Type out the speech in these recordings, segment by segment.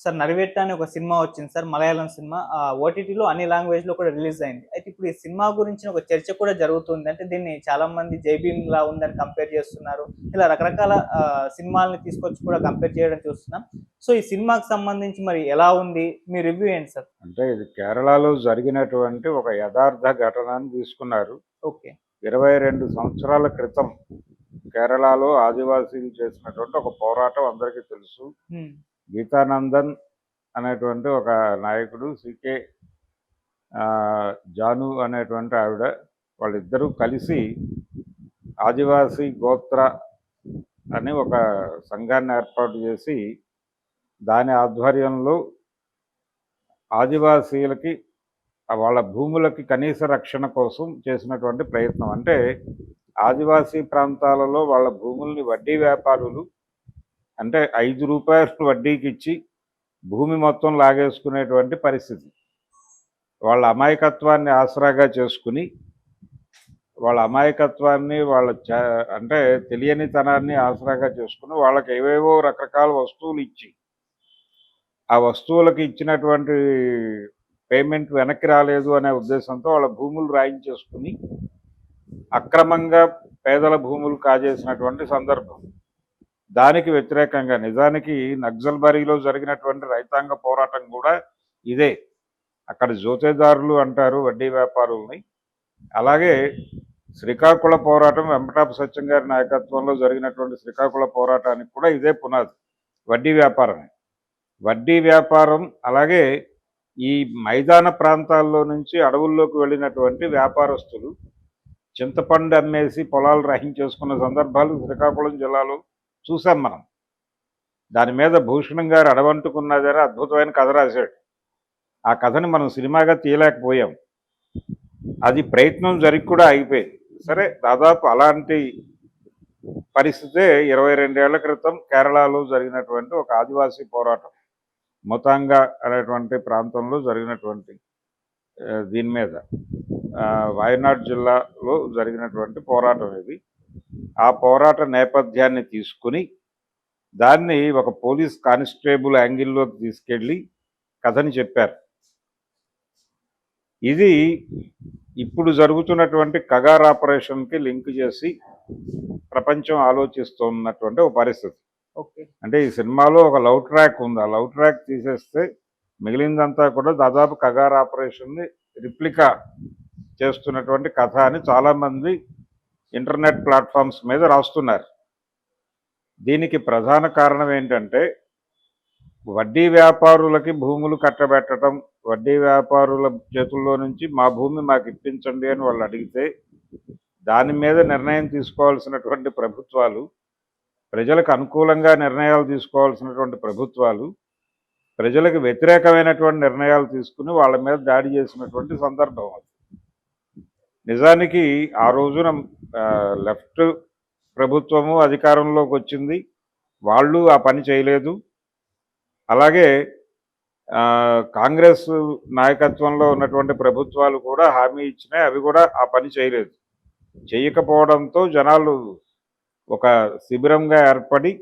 Sir 'నరివేట్ట' అని ఒక cinema వచ్చింది సార్. మలయాళం సినిమా. ఓటీటీలో అన్ని లాంగ్వేజ్‌లో కూడా రిలీజ్ అయింది. అయితే ఇప్పుడు ఈ సినిమా గురించిన ఒక చర్చ కూడా జరుగుతుంది. అంటే దీన్ని చాలామంది 'జై భీమ్‌లా' ఉందని కంపేర్ చేస్తున్నారు. ఇలా రకరకాల సినిమాల్ని తీసుకొచ్చి కూడా కంపేర్ చేయడం చూస్తున్నాం. సో, ఈ సినిమాకి సంబంధించి మరి ఎలా ఉంది? మీ రివ్యూ ఏంటి సార్? అంటే ఇది కేరళలో జరిగినటువంటి ఒక యథార్థ ఘటనని తీసుకున్నారు. ఓకే. 22 సంవత్సరాల క్రితం కేరళలో ఆదివాసీలు చేసినటువంటి ఒక పోరాటం అందరికీ తెలుసు. హ్మ్. గీతానందన్ అనేటువంటి ఒక నాయకుడు, సికే జాను అనేటువంటి ఆవిడ, వాళ్ళిద్దరూ కలిసి ఆదివాసీ గోత్ర అని ఒక సంఘాన్ని ఏర్పాటు చేసి దాని ఆధ్వర్యంలో ఆదివాసీలకి వాళ్ళ భూములకి కనీస రక్షణ కోసం చేసినటువంటి ప్రయత్నం. అంటే ఆదివాసీ ప్రాంతాలలో వాళ్ళ భూముల్ని వడ్డీ వ్యాపారులు అంటే 5 రూపాయలు వడ్డీకి ఇచ్చి భూమి మొత్తం లాగేసుకునేటువంటి పరిస్థితి. వాళ్ళ అమాయకత్వాన్ని ఆసరాగా చేసుకుని వాళ్ళ అమాయకత్వాన్ని అంటే తెలియనితనాన్ని ఆసరాగా చేసుకుని వాళ్ళకి ఏవేవో రకరకాల వస్తువులు ఇచ్చి ఆ వస్తువులకు ఇచ్చినటువంటి పేమెంట్ వెనక్కి రాలేదు అనే ఉద్దేశంతో వాళ్ళ భూములు రాయించేసుకుని అక్రమంగా పేదల భూములు కాజేసినటువంటి సందర్భం. దానికి వ్యతిరేకంగా నిజానికి నక్సల్బరీలో జరిగినటువంటి రైతాంగ పోరాటం కూడా ఇదే. అక్కడ జోతేదారులు అంటారు వడ్డీ వ్యాపారుల్ని. అలాగే శ్రీకాకుళ పోరాటం వెంకటాపు సత్యం గారి నాయకత్వంలో జరిగినటువంటి శ్రీకాకుళ పోరాటానికి కూడా ఇదే పునాది, వడ్డీ వ్యాపారమే. వడ్డీ వ్యాపారం అలాగే ఈ మైదాన ప్రాంతాల్లో నుంచి అడవుల్లోకి వెళ్ళినటువంటి వ్యాపారస్తులు చింతపండు అమ్మేసి పొలాలు రాయించేసుకున్న సందర్భాలు శ్రీకాకుళం జిల్లాలో చూసాం మనం. దాని మీద భూషణం గారు అడవంటుకున్నదని అద్భుతమైన కథ రాశాడు. ఆ కథని మనం సినిమాగా తీయలేకపోయాం. అది ప్రయత్నం జరిగి కూడా ఆగిపోయింది. సరే, దాదాపు అలాంటి పరిస్థితే 22 ఏళ్ల క్రితం కేరళలో జరిగినటువంటి ఒక ఆదివాసీ పోరాటం, మొతాంగా అనేటువంటి ప్రాంతంలో జరిగినటువంటి దీని మీద వయనాడ్ జిల్లాలో జరిగినటువంటి పోరాటం ఇది. ఆ పోరాట నేపథ్యాన్ని తీసుకుని దాన్ని ఒక పోలీస్ కానిస్టేబుల్ యాంగిల్లోకి తీసుకెళ్ళి కథని చెప్పారు. ఇది ఇప్పుడు జరుగుతున్నటువంటి కగార్ ఆపరేషన్కి లింక్ చేసి ప్రపంచం ఆలోచిస్తున్నటువంటి ఒక పరిస్థితి. ఓకే. అంటే ఈ సినిమాలో ఒక లవ్ ట్రాక్ ఉంది. ఆ లవ్ ట్రాక్ తీసేస్తే మిగిలిందంతా కూడా దాదాపు కగార్ ఆపరేషన్ని రిప్లికా చేస్తున్నటువంటి కథ అని చాలామంది ఇంటర్నెట్ ప్లాట్ఫామ్స్ మీద రాస్తున్నారు. దీనికి ప్రధాన కారణం ఏంటంటే వడ్డీ వ్యాపారులకి భూములు కట్టబెట్టడం, వడ్డీ వ్యాపారుల చేతుల్లో నుంచి మా భూమి మాకు ఇప్పించండి అని వాళ్ళు అడిగితే దాని మీద నిర్ణయం తీసుకోవాల్సినటువంటి ప్రభుత్వాలు, ప్రజలకు అనుకూలంగా నిర్ణయాలు తీసుకోవాల్సినటువంటి ప్రభుత్వాలు ప్రజలకు వ్యతిరేకమైనటువంటి నిర్ణయాలు తీసుకుని వాళ్ళ మీద దాడి చేసినటువంటి సందర్భం అది. నిజానికి ఆ రోజున లెఫ్ట్ ప్రభుత్వము అధికారంలోకి వచ్చింది, వాళ్ళు ఆ పని చేయలేదు. అలాగే కాంగ్రెస్ నాయకత్వంలో ఉన్నటువంటి ప్రభుత్వాలు కూడా హామీ ఇచ్చినాయి, అవి కూడా ఆ పని చేయలేదు. చేయకపోవడంతో జనాలు ఒక శిబిరంగా ఏర్పడి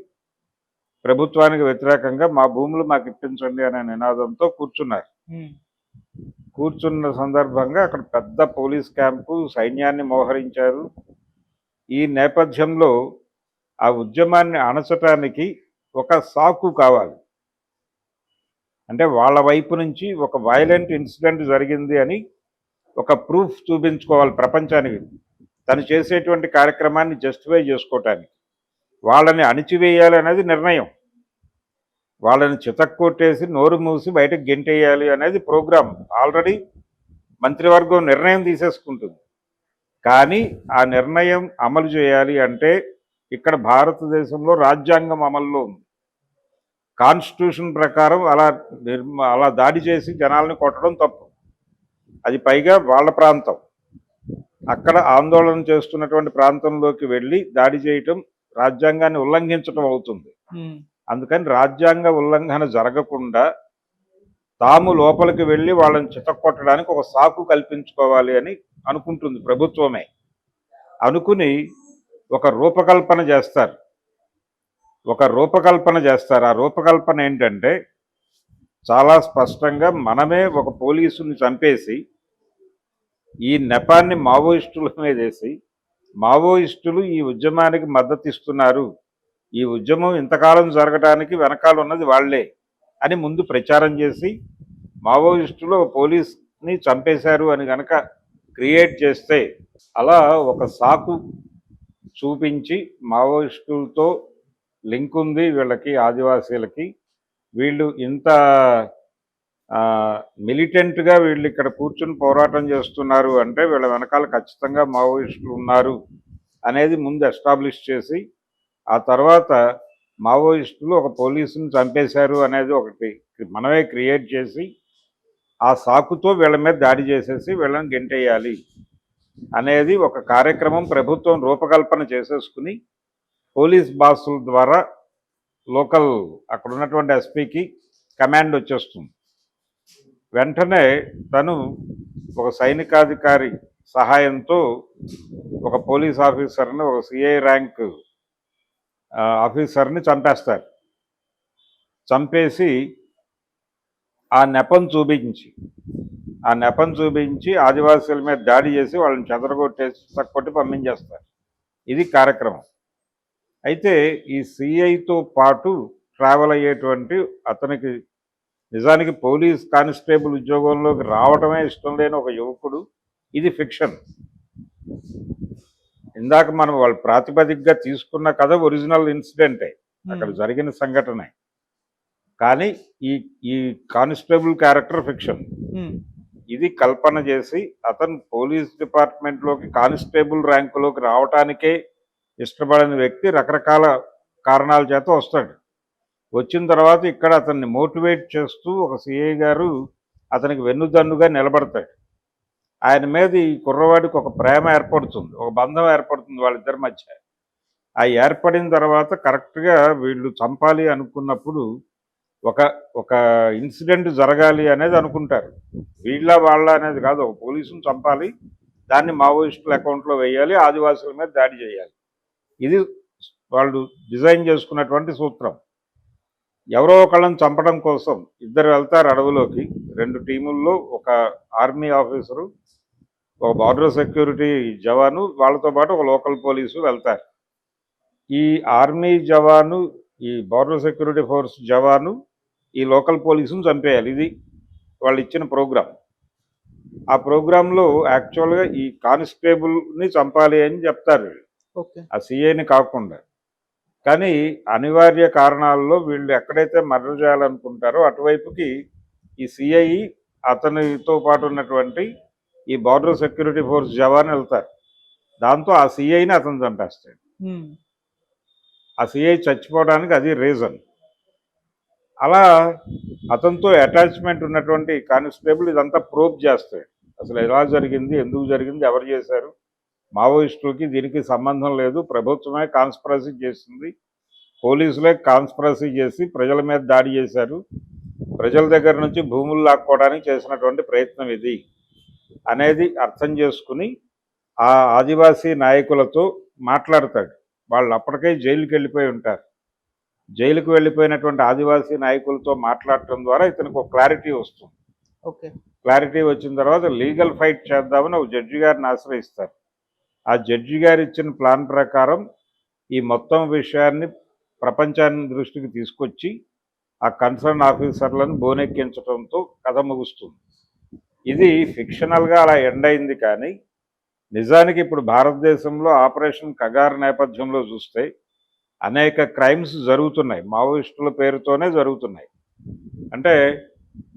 ప్రభుత్వానికి వ్యతిరేకంగా మా భూములు మాకు ఇప్పించండి అనే నినాదంతో కూర్చున్నారు. కూర్చున్న సందర్భంగా అక్కడ పెద్ద పోలీస్ క్యాంపు, సైన్యాన్ని మోహరించారు. ఈ నేపథ్యంలో ఆ ఉద్యమాన్ని అణచటానికి ఒక సాకు కావాలి. అంటే వాళ్ళ వైపు నుంచి ఒక వైలెంట్ ఇన్సిడెంట్ జరిగింది అని ఒక ప్రూఫ్ చూపించుకోవాలి ప్రపంచానికి, తను చేసేటువంటి కార్యక్రమాన్ని జస్టిఫై చేసుకోవటానికి. వాళ్ళని అణిచివేయాలి అనేది నిర్ణయం, వాళ్ళని చితక్కొట్టేసి నోరు మూసి బయటకు గెంటేయాలి అనేది ప్రోగ్రాం. ఆల్రెడీ మంత్రివర్గం నిర్ణయం తీసేసుకుంటుంది. కానీ ఆ నిర్ణయం అమలు చేయాలి అంటే ఇక్కడ భారతదేశంలో రాజ్యాంగం అమల్లో ఉంది. కాన్స్టిట్యూషన్ ప్రకారం అలా దాడి చేసి జనాల్ని కొట్టడం తప్పు. అది పైగా వాళ్ళ ప్రాంతం, అక్కడ ఆందోళన చేస్తున్నటువంటి ప్రాంతంలోకి వెళ్ళి దాడి చేయటం రాజ్యాంగాన్ని ఉల్లంఘించడం అవుతుంది. అందుకని రాజ్యాంగ ఉల్లంఘన జరగకుండా తాము లోపలికి వెళ్ళి వాళ్ళని చితక్కొట్టడానికి ఒక సాకు కల్పించుకోవాలి అని అనుకుంటుంది ప్రభుత్వమే. అనుకుని ఒక రూపకల్పన చేస్తారు. ఆ రూపకల్పన ఏంటంటే చాలా స్పష్టంగా మనమే ఒక పోలీసుని చంపేసి ఈ నెపాన్ని మావోయిస్టుల మీద వేసి మావోయిస్టులు ఈ ఉద్యమానికి మద్దతు ఇస్తున్నారు, ఈ ఉద్యమం ఇంతకాలం జరగడానికి వెనకాల ఉన్నది వాళ్లే అని ముందు ప్రచారం చేసి మావోయిస్టులు పోలీస్ని చంపేశారు అని గనక క్రియేట్ చేస్తే, అలా ఒక సాకు చూపించి మావోయిస్టులతో లింక్ ఉంది వీళ్ళకి, ఆదివాసీలకి, వీళ్ళు ఇంత మిలిటెంట్గా వీళ్ళు ఇక్కడ కూర్చుని పోరాటం చేస్తున్నారు అంటే వీళ్ళ వెనకాల ఖచ్చితంగా మావోయిస్టులు ఉన్నారు అనేది ముందు ఎస్టాబ్లిష్ చేసి, ఆ తర్వాత మావోయిస్టులు ఒక పోలీసుని చంపేశారు అనేది ఒకటి మనమే క్రియేట్ చేసి ఆ సాకుతో వీళ్ళ మీద దాడి చేసేసి వీళ్ళని గెంటేయాలి అనేది ఒక కార్యక్రమం ప్రభుత్వం రూపకల్పన చేసేసుకుని పోలీస్ బాసుల ద్వారా లోకల్ అక్కడ ఉన్నటువంటి ఎస్పీకి కమాండ్ వచ్చేస్తుంది. వెంటనే తను ఒక సైనికాధికారి సహాయంతో ఒక పోలీస్ ఆఫీసర్ని, ఒక సిఐ ర్యాంక్ ఆఫీసర్ని చంపేస్తారు. చంపేసి ఆ నెపం చూపించి ఆదివాసీల మీద దాడి చేసి వాళ్ళని చెదరగొట్టేసి తక్కొట్టి పంపించేస్తారు. ఇది కార్యక్రమం. అయితే ఈ సిఐతో పాటు ట్రావెల్ అయ్యేటువంటి అతనికి నిజానికి పోలీస్ కానిస్టేబుల్ ఉద్యోగంలోకి రావటమే ఇష్టం లేని ఒక యువకుడు. ఇది ఫిక్షన్. ఇందాక మనం వాళ్ళు ప్రాతిపదికగా తీసుకున్న కథ ఒరిజినల్ ఇన్సిడెంటే, అక్కడ జరిగిన సంఘటనే. కానీ ఈ కానిస్టేబుల్ క్యారెక్టర్ ఫిక్షన్. ఇది కల్పన చేసి అతను పోలీస్ డిపార్ట్మెంట్లోకి కానిస్టేబుల్ ర్యాంకులోకి రావటానికే ఇష్టపడని వ్యక్తి రకరకాల కారణాల చేత వస్తాడు. వచ్చిన తర్వాత ఇక్కడ అతన్ని మోటివేట్ చేస్తూ ఒక సిఐ గారు అతనికి వెన్నుదన్నుగా నిలబడతాడు. ఆయన మీద ఈ కుర్రవాడికి ఒక ప్రేమ ఏర్పడుతుంది, ఒక బంధం ఏర్పడుతుంది వాళ్ళిద్దరి మధ్య. ఆ ఏర్పడిన తర్వాత కరెక్ట్గా వీళ్ళు చంపాలి అనుకున్నప్పుడు ఒక ఇన్సిడెంట్ జరగాలి అనేది అనుకుంటారు. వీళ్ళ వాళ్ళ అనేది కాదు, ఒక పోలీసుని చంపాలి, దాన్ని మావోయిస్టుల అకౌంట్లో వేయాలి, ఆదివాసుల మీద దాడి చేయాలి. ఇది వాళ్ళు డిజైన్ చేసుకున్నటువంటి సూత్రం. ఎవరో ఒకళ్ళని చంపడం కోసం ఇద్దరు వెళ్తారు అడవులోకి, 2 టీముల్లో, ఒక ఆర్మీ ఆఫీసరు, ఒక బార్డర్ సెక్యూరిటీ జవాను, వాళ్ళతో పాటు ఒక లోకల్ పోలీసు వెళ్తారు. ఈ ఆర్మీ జవాను, ఈ బార్డర్ సెక్యూరిటీ ఫోర్స్ జవాను ఈ లోకల్ పోలీసును చంపేయాలి. ఇది వాళ్ళు ఇచ్చిన ప్రోగ్రాం. ఆ ప్రోగ్రాంలో యాక్చువల్గా ఈ కానిస్టేబుల్ని చంపాలి అని చెప్తారు, ఆ సిఐని కాకుండా. కానీ అనివార్య కారణాల్లో వీళ్ళు ఎక్కడైతే మర్డర్ చేయాలనుకుంటారో అటువైపుకి ఈ సిఐ అతనితో పాటు ఉన్నటువంటి ఈ బార్డర్ సెక్యూరిటీ ఫోర్స్ జవాన్ వెళ్తారు. దాంతో ఆ సిఐని అతను చంపేస్తాడు. ఆ సిఐ చచ్చిపోవడానికి అది రీజన్. అలా అతనితో అటాచ్మెంట్ ఉన్నటువంటి కానిస్టేబుల్ ఇదంతా ప్రోబ్ చేస్తాడు. అసలు ఎలా జరిగింది, ఎందుకు జరిగింది, ఎవరు చేశారు, మావోయిస్టులకి దీనికి సంబంధం లేదు, ప్రభుత్వమే కాన్స్పిరసీ చేసింది, పోలీసులే కాన్స్పిరసీ చేసి ప్రజల మీద దాడి చేశారు, ప్రజల దగ్గర నుంచి భూములు లాక్కోవడానికి చేసినటువంటి ప్రయత్నం ఇది అనేది అర్థం చేసుకుని ఆ ఆదివాసీ నాయకులతో మాట్లాడతాడు. వాళ్ళు అప్పటికే జైలుకి వెళ్ళిపోయి ఉంటారు. జైలుకు వెళ్ళిపోయినటువంటి ఆదివాసీ నాయకులతో మాట్లాడటం ద్వారా ఇతనికి ఒక క్లారిటీ వస్తుంది. క్లారిటీ వచ్చిన తర్వాత లీగల్ ఫైట్ చేద్దామని ఒక జడ్జి గారిని ఆశ్రయిస్తారు. ఆ జడ్జి గారు ఇచ్చిన ప్లాన్ ప్రకారం ఈ మొత్తం విషయాన్ని ప్రపంచాన్ని దృష్టికి తీసుకొచ్చి ఆ కన్సర్న్ ఆఫీసర్లను బోనెక్కించడంతో కథ ముగుస్తుంది. ఇది ఫిక్షనల్గా అలా ఎండ్ అయింది. కానీ నిజానికి ఇప్పుడు భారతదేశంలో ఆపరేషన్ కగార్ నేపథ్యంలో చూస్తే అనేక క్రైమ్స్ జరుగుతున్నాయి, మావోయిస్టుల పేరుతోనే జరుగుతున్నాయి. అంటే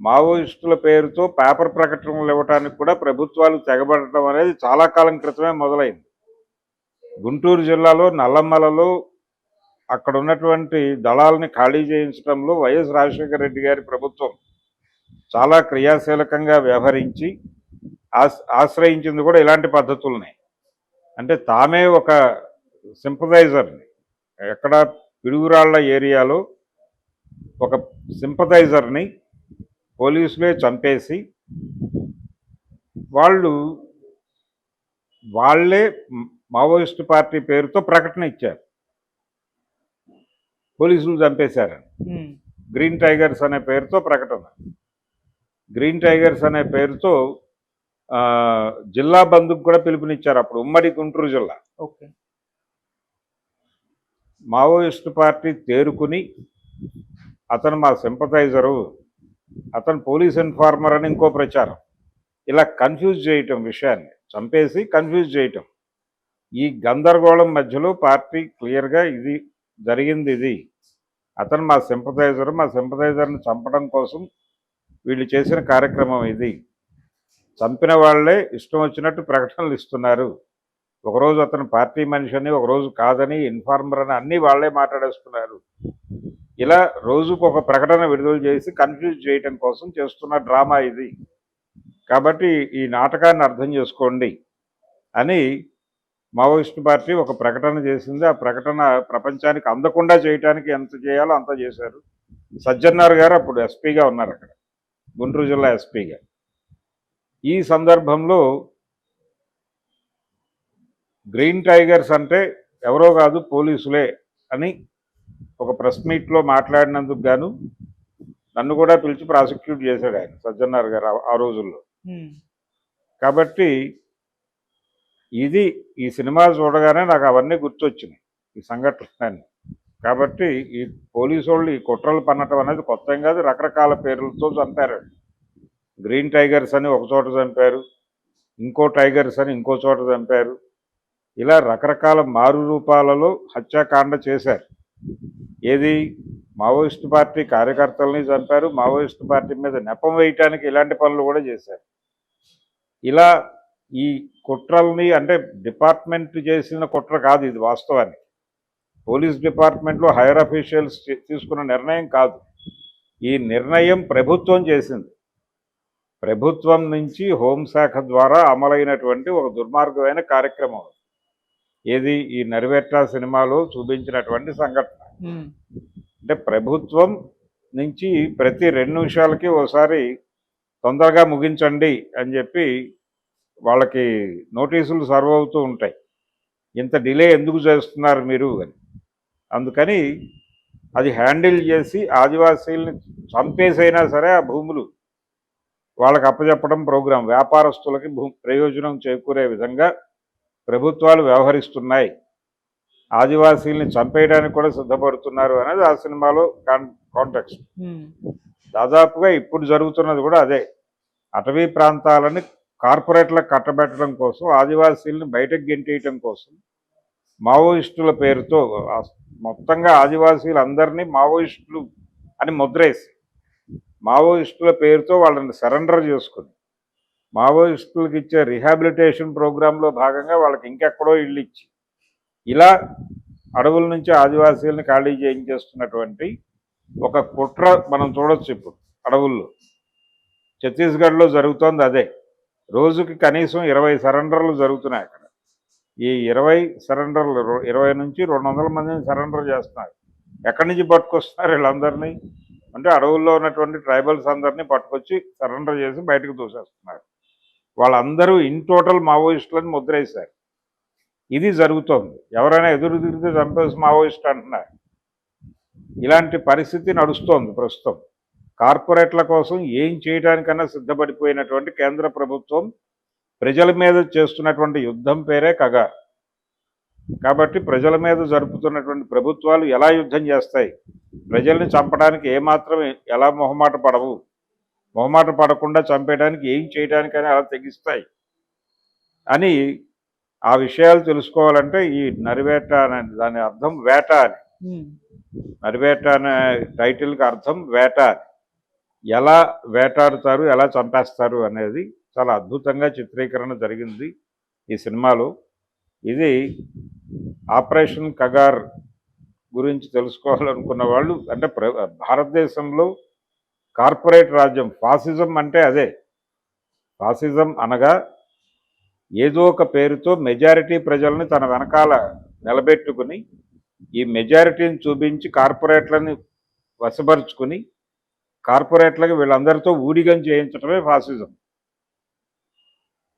మావోయిస్టుల పేరుతో పేపర్ ప్రకటనలు ఇవ్వడానికి కూడా ప్రభుత్వాలు తెగబడటం అనేది చాలా కాలం క్రితమే మొదలైంది. గుంటూరు జిల్లాలో నల్లమలలో అక్కడ ఉన్నటువంటి దళాలని ఖాళీ చేయించడంలో వైఎస్ రాజశేఖర రెడ్డి గారి ప్రభుత్వం చాలా క్రియాశీలకంగా వ్యవహరించి ఆశ్రయించింది కూడా ఇలాంటి పద్ధతుల్ని. అంటే తామే ఒక సింపథైజర్ని, ఎక్కడ పిడుగురాళ్ల ఏరియాలో ఒక సింపథైజర్ని పోలీసులే చంపేసి వాళ్ళే మావోయిస్టు పార్టీ పేరుతో ప్రకటన ఇచ్చారు, పోలీసులు చంపేశారని. గ్రీన్ టైగర్స్ అనే పేరుతో ప్రకటన. గ్రీన్ టైగర్స్ అనే పేరుతో జిల్లా బంద్కు కూడా పిలుపునిచ్చారు అప్పుడు, ఉమ్మడి గుంటూరు జిల్లా. ఓకే. మావోయిస్టు పార్టీ తేరుకుని అతను మా సింపథైజరు, అతను పోలీస్ ఇన్ఫార్మర్ అని ఇంకో ప్రచారం, ఇలా కన్ఫ్యూజ్ చేయటం, విషయాన్ని చంపేసి కన్ఫ్యూజ్ చేయటం. ఈ గందరగోళం మధ్యలో పార్టీ క్లియర్గా ఇది జరిగింది, ఇది అతను మా సింపథైజరు, మా సింపథైజర్ని చంపడం కోసం వీళ్ళు చేసిన కార్యక్రమం ఇది, చంపిన వాళ్లే ఇష్టం వచ్చినట్టు ప్రకటనలు ఇస్తున్నారు, ఒకరోజు అతను పార్టీ మనిషి అని, ఒకరోజు కాదని, ఇన్ఫార్మర్ అని, అన్నీ వాళ్లే మాట్లాడేస్తున్నారు. ఇలా రోజుకు ఒక ప్రకటన విడుదల చేసి కన్ఫ్యూజ్ చేయటం కోసం చేస్తున్న డ్రామా ఇది. కాబట్టి ఈ నాటకాన్ని అర్థం చేసుకోండి అని మావోయిస్టు పార్టీ ఒక ప్రకటన చేసింది. ఆ ప్రకటన ప్రపంచానికి అందకుండా చేయడానికి ఎంత చేయాలో అంత చేశారు. సజ్జన్నార్ గారు అప్పుడు ఎస్పీగా ఉన్నారు అక్కడ, గుంటూరు జిల్లా ఎస్పీగా. ఈ సందర్భంలో గ్రీన్ టైగర్స్ అంటే ఎవరో కాదు పోలీసులే అని ఒక ప్రెస్ మీట్లో మాట్లాడినందుకు గాను నన్ను కూడా పిలిచి ప్రాసిక్యూట్ చేశాడు ఆయన, సజ్జన్నార్ గారు, ఆ రోజుల్లో. కాబట్టి ఇది ఈ సినిమా చూడగానే నాకు అవన్నీ గుర్తొచ్చినాయి, ఈ సంఘటనలన్నీ. కాబట్టి ఈ పోలీసు వాళ్ళు ఈ కుట్రలు పన్నటం అనేది కొత్త ఏం కాదు, రకరకాల పేర్లతో చంపారు. గ్రీన్ టైగర్స్ అని ఒక చోట చంపారు, ఇంకో టైగర్స్ అని ఇంకో చోట చంపారు, ఇలా రకరకాల మారు రూపాలలో హత్యాకాండ చేశారు. ఏది, మావోయిస్టు పార్టీ కార్యకర్తలని చంపారు, మావోయిస్టు పార్టీ మీద నెపం వేయటానికి ఇలాంటి పనులు కూడా చేశారు. ఇలా ఈ కుట్రల్ని, అంటే డిపార్ట్మెంట్ చేసిన కుట్ర కాదు ఇది, వాస్తవానికి పోలీస్ డిపార్ట్మెంట్లో హైయర్ అఫీషియల్స్ తీసుకున్న నిర్ణయం కాదు, ఈ నిర్ణయం ప్రభుత్వం చేసింది. ప్రభుత్వం నుంచి హోంశాఖ ద్వారా అమలైనటువంటి ఒక దుర్మార్గమైన కార్యక్రమం. ఏది, ఈ నరివేట్ట సినిమాలో చూపించినటువంటి సంఘటన. అంటే ప్రభుత్వం నుంచి ప్రతి 2 నిమిషాలకి ఓసారి తొందరగా ముగించండి అని చెప్పి వాళ్ళకి నోటీసులు సర్వ్ అవుతూ ఉంటాయి, ఇంత డిలే ఎందుకు చేస్తున్నారు మీరు అని. అందుకని అది హ్యాండిల్ చేసి ఆదివాసీల్ని చంపేసైనా సరే ఆ భూములు వాళ్ళకి అప్పచెప్పడం ప్రోగ్రాం, వ్యాపారస్తులకి ప్రయోజనం చేకూరే విధంగా ప్రభుత్వాలు వ్యవహరిస్తున్నాయి, ఆదివాసీల్ని చంపేయడానికి కూడా సిద్ధపడుతున్నారు అనేది ఆ సినిమాలో కాంటెక్స్ట్. దాదాపుగా ఇప్పుడు జరుగుతున్నది కూడా అదే. అటవీ ప్రాంతాలని కార్పొరేట్లకు కట్టబెట్టడం కోసం, ఆదివాసీల్ని బయటకు గెంటేయటం కోసం మావోయిస్టుల పేరుతో మొత్తంగా ఆదివాసీలందరినీ మావోయిస్టులు అని ముద్రేసి, మావోయిస్టుల పేరుతో వాళ్ళని సరెండర్ చేసుకుని, మావోయిస్టులకు ఇచ్చే రిహాబిలిటేషన్ ప్రోగ్రాంలో భాగంగా వాళ్ళకి ఇంకెక్కడో ఇళ్ళు ఇచ్చి, ఇలా అడవుల నుంచి ఆదివాసీలను ఖాళీ చేయించేస్తున్నటువంటి ఒక కుట్ర మనం చూడొచ్చు ఇప్పుడు అడవుల్లో. ఛత్తీస్గఢ్లో జరుగుతోంది అదే. రోజుకి కనీసం 20 సరెండర్లు జరుగుతున్నాయి అక్కడ. ఈ 20 సరెండర్లు 20 నుంచి 200 మందిని సరెండర్ చేస్తున్నారు. ఎక్కడి నుంచి పట్టుకొస్తున్నారు వీళ్ళందరినీ అంటే, అడవుల్లో ఉన్నటువంటి ట్రైబల్స్ అందరినీ పట్టుకొచ్చి సరెండర్ చేసి బయటకు తోసేస్తున్నారు. వాళ్ళందరూ ఇన్ టోటల్ మావోయిస్టులని ముద్రేశారు. ఇది జరుగుతోంది. ఎవరైనా ఎదురు తిరిగితే చంపేసి మావోయిస్ట్ అంటున్నారు. ఇలాంటి పరిస్థితి నడుస్తోంది ప్రస్తుతం. కార్పొరేట్ల కోసం ఏం చేయడానికన్నా సిద్ధపడిపోయినటువంటి కేంద్ర ప్రభుత్వం ప్రజల మీద చేస్తున్నటువంటి యుద్ధం పేరే కగా. కాబట్టి ప్రజల మీద జరుపుతున్నటువంటి ప్రభుత్వాలు ఎలా యుద్ధం చేస్తాయి, ప్రజల్ని చంపడానికి ఏమాత్రం ఎలా మొహమాట పడవు, మొహమాట పడకుండా చంపేయడానికి ఏం చేయడానికైనా అలా తెగిస్తాయి అని, ఆ విషయాలు తెలుసుకోవాలంటే ఈ నరివేట అనే దాని అర్థం వేట అని. నరివేట అనే టైటిల్కి అర్థం వేట అని. ఎలా వేటాడుతారు, ఎలా చంపేస్తారు అనేది చాలా అద్భుతంగా చిత్రీకరణ జరిగింది ఈ సినిమాలో. ఇది ఆపరేషన్ కగార్ గురించి తెలుసుకోవాలనుకున్న వాళ్ళు, అంటే భారతదేశంలో కార్పొరేట్ రాజ్యం, ఫాసిజం అంటే అదే. ఫాసిజం అనగా ఏదో ఒక పేరుతో మెజారిటీ ప్రజల్ని తన వెనకాల నిలబెట్టుకుని, ఈ మెజారిటీని చూపించి కార్పొరేట్లని వశపరుచుకుని, కార్పొరేట్లకి వీళ్ళందరితో ఊడిగం చేయించడమే ఫాసిజం.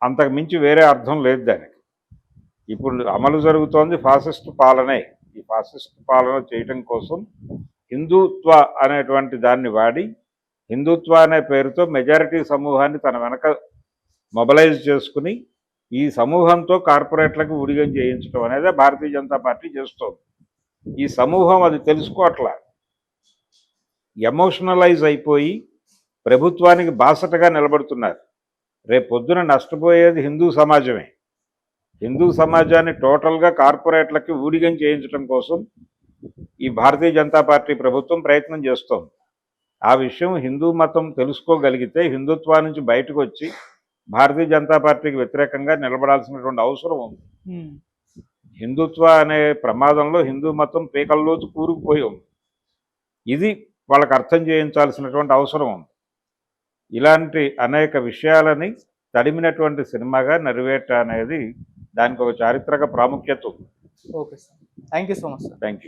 అంతకు మించి వేరే అర్థం లేదు దానికి. ఇప్పుడు అమలు జరుగుతోంది ఫాసిస్ట్ పాలనే. ఈ ఫాసిస్ట్ పాలన చేయటం కోసం హిందుత్వ అనేటువంటి దాన్ని వాడి హిందుత్వ అనే పేరుతో మెజారిటీ సమూహాన్ని తన వెనక మొబలైజ్ చేసుకుని ఈ సమూహంతో కార్పొరేట్లకు ఊడిగం చేయించడం అనేది భారతీయ జనతా పార్టీ చేస్తోంది. ఈ సమూహం అది తెలుసుకోవట్లా, ఎమోషనలైజ్ అయిపోయి ప్రభుత్వానికి బాసటగా నిలబడుతున్నారు. రేపు పొద్దున నష్టపోయేది హిందూ సమాజమే. హిందూ సమాజాన్ని టోటల్గా కార్పొరేట్లకి ఊడిగం చేయించడం కోసం ఈ భారతీయ జనతా పార్టీ ప్రభుత్వం ప్రయత్నం చేస్తోంది. ఆ విషయం హిందూ మతం తెలుసుకోగలిగితే హిందుత్వా నుంచి బయటకు వచ్చి భారతీయ జనతా పార్టీకి వ్యతిరేకంగా నిలబడాల్సినటువంటి అవసరం ఉంది. హిందుత్వ అనే ప్రమాదంలో హిందూ మతం పీకల్లోకి కూరుకుపోయి ఉంది. ఇది వాళ్ళకి అర్థం చేయించాల్సినటువంటి అవసరం ఉంది. ఇలాంటి అనేక విషయాలని తడిమినటువంటి సినిమాగా నరివేట అనేది దానికి ఒక చారిత్రక ప్రాముఖ్యత ఉంది. Okay sir, thank you so much sir. Thank you.